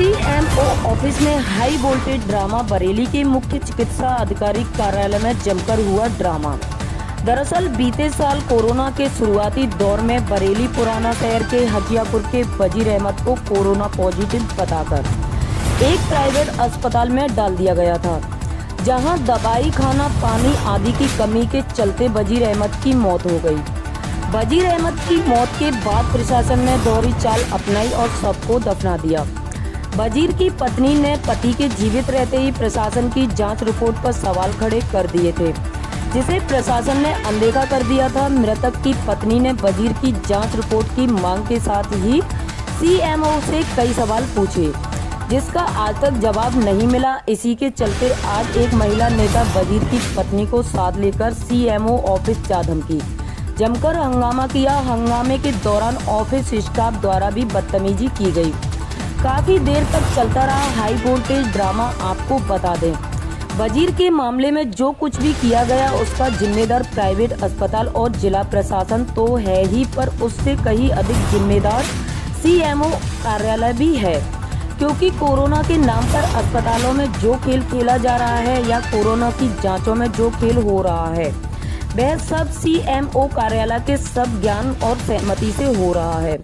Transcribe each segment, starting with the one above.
CMO office में high voltage drama. Bareilly के मुख्य चिकित्सा अधिकारी कार्यालय में जमकर हुआ ड्रामा। दरअसल बीते साल कोरोना के शुरुआती दौर में बरेली पुराना शहर के हजियापुर के वजीर अहमद को कोरोना पॉजिटिव बताकर एक प्राइवेट अस्पताल में डाल दिया गया था, जहां दवाई, खाना, पानी आदि की कमी के चलते वजीर अहमद की मौत हो गई। वजीर अहमद की मौत के बाद प्रशासन ने दोहरी चाल अपनाई और सबको दफना दिया। वजीर की पत्नी ने पति के जीवित रहते ही प्रशासन की जांच रिपोर्ट पर सवाल खड़े कर दिए थे, जिसे प्रशासन ने अनदेखा कर दिया था। मृतक की पत्नी ने वजीर की जांच रिपोर्ट की मांग के साथ ही सीएमओ से कई सवाल पूछे, जिसका आज तक जवाब नहीं मिला। इसी के चलते आज एक महिला नेता वजीर की पत्नी को साथ लेकर सीएमओ ऑफिस जा धमकी, जमकर हंगामा किया। हंगामे के दौरान ऑफिस स्टाफ द्वारा भी बदतमीजी की गई। काफी देर तक चलता रहा हाई वोल्टेज ड्रामा। आपको बता दें, वजीर के मामले में जो कुछ भी किया गया उसका जिम्मेदार प्राइवेट अस्पताल और जिला प्रशासन तो है ही, पर उससे कहीं अधिक जिम्मेदार सीएमओ कार्यालय भी है, क्योंकि कोरोना के नाम पर अस्पतालों में जो खेल खेला जा रहा है या कोरोना की जांचों में जो खेल हो रहा है, वह सब सीएमओ कार्यालय के सब ज्ञान और सहमति से हो रहा है।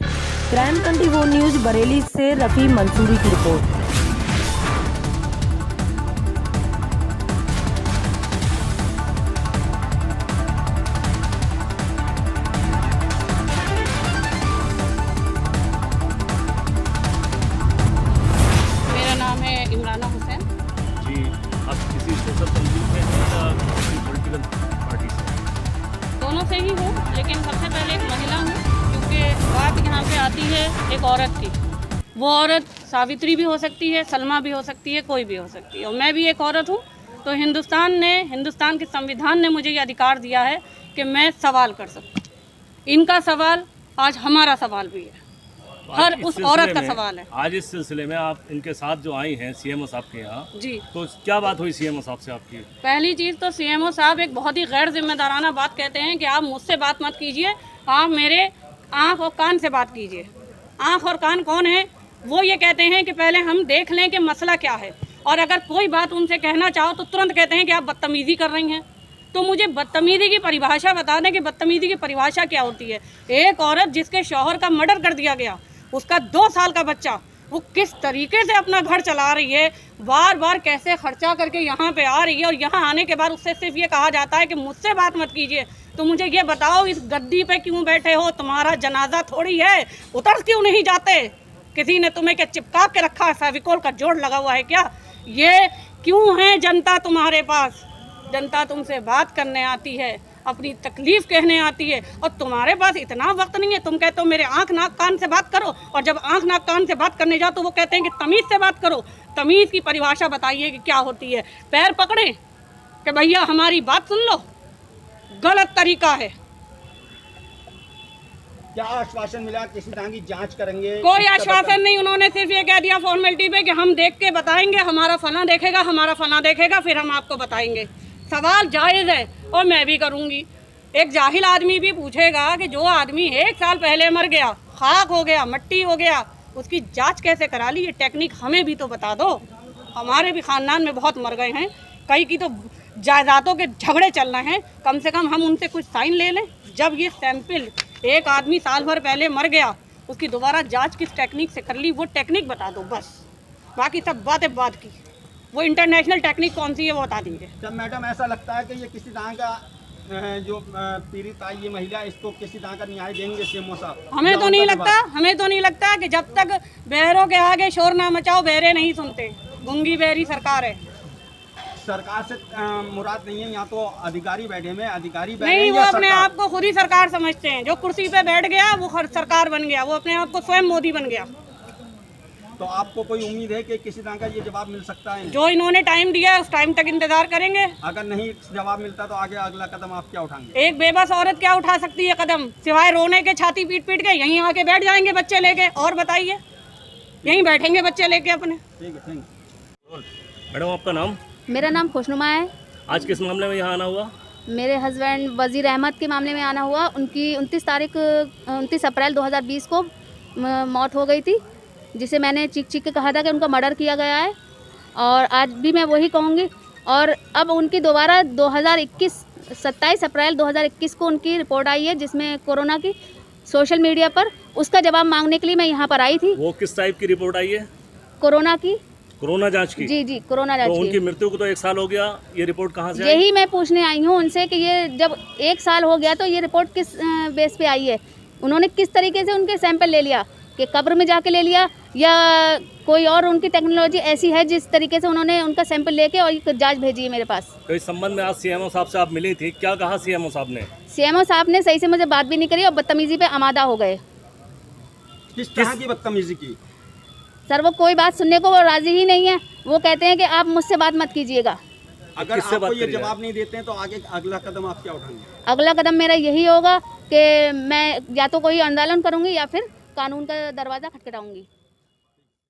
क्राइम 24 न्यूज बरेली से रफी मंसूरी की रिपोर्ट। मेरा नाम है इमराना हुसैन जी। आप किसी सोशल तंजीम में हैं या किसी पॉलिटिकल पार्टी से? दोनों से ही हूँ, लेकिन सबसे पहले एक महिला हूँ, क्योंकि बात यहाँ पे आती है एक औरत की। वो औरत सावित्री भी हो सकती है, सलमा भी हो सकती है, कोई भी हो सकती है, और मैं भी एक औरत हूँ। तो हिंदुस्तान के संविधान ने मुझे ये अधिकार दिया है कि मैं सवाल कर सकूँ। इनका सवाल आज हमारा सवाल भी है, हर उस औरत का सवाल है। आज इस सिलसिले में आप इनके साथ जो आई हैं सीएमओ साहब के यहाँ, जी, तो क्या बात हुई सीएमओ साहब से आपकी? पहली चीज़ तो सीएमओ साहब एक बहुत ही गैर जिम्मेदाराना बात कहते हैं कि आप मुझसे बात मत कीजिए, आप मेरे आँख और कान से बात कीजिए। आँख और कान कौन है? वो ये कहते हैं कि पहले हम देख लें कि मसला क्या है, और अगर कोई बात उनसे कहना चाहो तो तुरंत कहते हैं कि आप बदतमीज़ी कर रही हैं। तो मुझे बदतमीज़ी की परिभाषा बता दें कि बदतमीज़ी की परिभाषा क्या होती है। एक औरत जिसके शौहर का मर्डर कर दिया गया, उसका 2 साल का बच्चा, वो किस तरीके से अपना घर चला रही है, बार बार कैसे खर्चा करके यहाँ पे आ रही है, और यहाँ आने के बाद उससे सिर्फ ये कहा जाता है कि मुझसे बात मत कीजिए। तो मुझे ये बताओ, इस गद्दी पे क्यों बैठे हो? तुम्हारा जनाजा थोड़ी है, उतर क्यों नहीं जाते? किसी ने तुम्हें क्या चिपका के रखा है? फेविकोल का जोड़ लगा हुआ है क्या? ये क्यों है जनता तुम्हारे पास? जनता तुमसे बात करने आती है, अपनी तकलीफ कहने आती है, और तुम्हारे पास इतना वक्त नहीं है। तुम कहते हो मेरे आँख नाक कान से बात करो, और जब आँख नाक कान से बात करने जाओ तो वो कहते हैं कि तमीज़ से बात करो। तमीज़ की परिभाषा बताइए कि क्या होती है? पैर पकड़े कि भैया हमारी बात सुन लो, गलत तरीका है। क्या आश्वासन मिला किसी तरह की जांच करेंगे? कोई आश्वासन नहीं, उन्होंने सिर्फ ये कह दिया फॉर्मेलिटी पे कि हम देख के बताएंगे, हमारा फला देखेगा, हमारा फला देखेगा, फिर हम आपको बताएंगे। सवाल जायज़ है और मैं भी करूँगी। एक जाहिल आदमी भी पूछेगा कि जो आदमी 1 साल पहले मर गया, खाक हो गया, मट्टी हो गया, उसकी जांच कैसे करा ली? ये टेक्निक हमें भी तो बता दो। हमारे भी ख़ानदान में बहुत मर गए हैं, कई की तो जायदादों के झगड़े चल रहे हैं। कम से कम हम उनसे कुछ साइन ले लें। जब ये सैंपल एक आदमी साल भर पहले मर गया, उसकी दोबारा जांच किस टेक्निक से कर ली, वो टेक्निक बता दो बस। बाकी सब बातें बात की, वो इंटरनेशनल टेक्निक कौन सी है वो बता दीजिए। जब मैडम ऐसा लगता है कि ये किसी तरह का जो पीड़ित आई ये महिला, इसको किसी तरह का न्याय देंगे सीएमओ साहब? हमें तो नहीं लगता कि जब तक बहरों के आगे शोर ना मचाओ, बहरे नहीं सुनते। गूंगी बहरी सरकार है। सरकार से मुराद नहीं है, यहाँ तो अधिकारी बैठे हैं, अधिकारी बैठे नहीं, हैं वो या अपने सरकार? आप को खुद ही सरकार समझते हैं। जो कुर्सी पे बैठ गया वो सरकार बन गया, वो अपने आप को स्वयं मोदी बन गया। तो आपको कोई उम्मीद है कि किसी तरह का ये जवाब मिल सकता है? जो इन्होंने टाइम दिया है उस टाइम तक इंतजार करेंगे। अगर नहीं जवाब मिलता तो आगे अगला कदम आप क्या उठाएंगे? एक बेबस औरत क्या उठा सकती है कदम, सिवाय रोने के, छाती पीट पीट के? यहीं आके बैठ जाएंगे बच्चे लेके, और बताइए, यहीं बैठेंगे बच्चे लेके अपने। ठीक है, थैंक यू। मैडम आपका नाम? मेरा नाम खुशनुमा है। आज किस मामले में यहाँ आना हुआ? मेरे हस्बैंड वजीर अहमद के मामले में आना हुआ। उनकी 29 अप्रैल 2020 को मौत हो गई थी। जिसे मैंने चीख चीख के कहा था कि उनका मर्डर किया गया है, और आज भी मैं वही कहूँगी। और अब उनकी दोबारा 27 अप्रैल 2021 को उनकी रिपोर्ट आई है, जिसमें कोरोना की सोशल मीडिया पर, उसका जवाब मांगने के लिए मैं यहाँ पर आई थी। वो किस टाइप की रिपोर्ट आई है? कोरोना की, कोरोना जांच की? जी कोरोना जांच तो की। उनकी मृत्यु को तो 1 साल हो गया, ये रिपोर्ट कहाँ से आई? यही मैं पूछने आई हूँ उनसे कि ये जब 1 साल हो गया तो ये रिपोर्ट किस बेस पे आई है? उन्होंने किस तरीके से उनके सैंपल ले लिया, कि कब्र में जाके ले लिया, या कोई और उनकी टेक्नोलॉजी ऐसी है जिस तरीके से उन्होंने उनका सैंपल लेके और ये जांच भेजी है मेरे पास? तो इस संबंध में आज सीएमओ साहब से आप मिली थी, क्या कहा सीएमओ साहब ने? सीएमओ साहब ने सही से मुझे बात भी नहीं करी और बदतमीजी पे आमादा हो गए। किस तरह की बदतमीजी की? सर वो कोई बात सुनने को वो राजी ही नहीं है। वो कहते हैं कि आप मुझसे बात मत कीजिएगा। अगर किससे आपको बात ये करिएगा? जवाब नहीं देते हैं तो आगे अगला कदम आप क्या उठाएंगे? अगला कदम मेरा यही होगा कि मैं या तो कोई आंदोलन करूंगी या फिर कानून का दरवाज़ा खटखटाऊंगी।